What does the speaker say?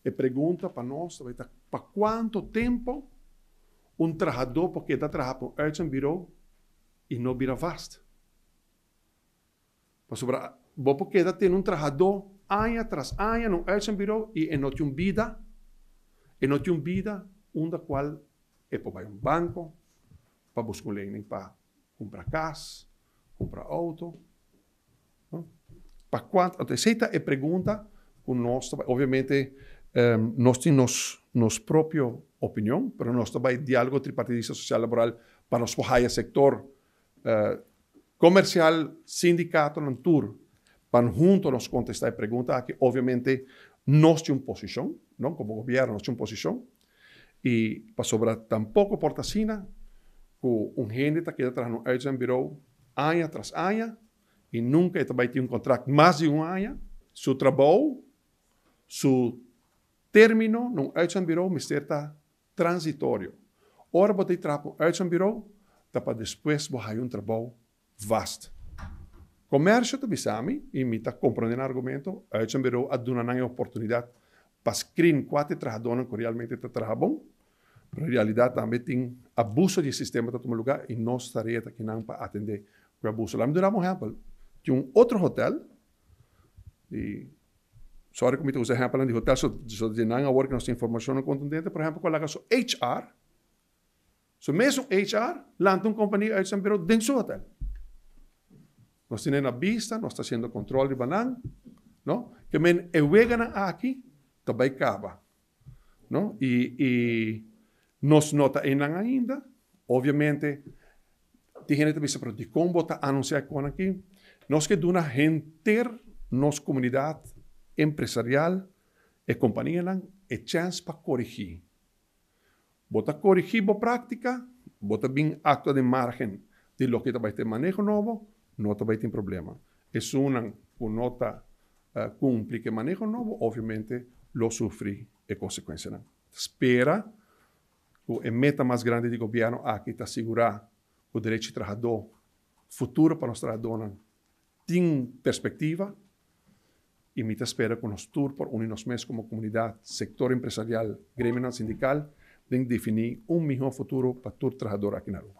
E pergunta para nós, para quanto tempo trabalhador porque está trabalhando para um uitzendbureau e não vira vast. Porque está tendo trabalhador ano tras ano no uitzendbureau e não tem vida, onde qual é para um banco, para buscar lening para comprar casa, comprar auto. Para quanto? Então, essa é a pergunta que nós, obviamente, nós temos nossa própria opinião, mas nós também diálogo tripartidista social laboral para nós o setor comercial, sindicato, no tour, para juntos nos contestar a pergunta que, obviamente, nós temos posição, não? Como governo, nós temos posição, e para sobrar tampouco portacina, com gente que está trabalhando no uitzendbureau, ano tras ano, e nunca vai ter contrato mais de ano, seu trabalho, seu término no uitzendbureau está transitório. Ora, você trabalha no uitzendbureau, para depois você trabalho vasto. Comércio também sabe, e me está compreendendo o argumento, o uitzendbureau a dar uma oportunidade para screen quatro trabalhadores que realmente estão trabalhando, mas na realidade também tem abuso de sistema que toma lugar e nós estaremos aqui para atender o abuso. Lá me dá um exemplo. Tinha outro hotel, e sorry que me usa exemplo de hotel, só de não agora que nós temos informação contundente, por exemplo, coloca só HR, so mesmo HR, lança uma companhia uitzendbureau dentro do hotel. Nós temos na vista, nós estamos fazendo controle de banana, não? Que men ewegana aqui, também acaba, não? E nós nota ainda, obviamente, tem gente que diz, de como está anunciar com aqui, nós que duna gente, nossa comunidade empresarial e companhia é chance para corrigir. Bota corrigir a prática, bota bem acto de margem de lo que vai ter manejo novo, não vai ter problema. É uma nota cumpre que manejo novo, obviamente, lo sofre e consequência. Espera que a meta mais grande do governo aqui está assegurar o direito de trabalhador futuro para os trabalhadores tem perspectiva e me espera que nós tour por unirmos mais como comunidade, sector empresarial, grêmio sindical, de definir um melhor futuro para todo trabalhador aqui na Aruba.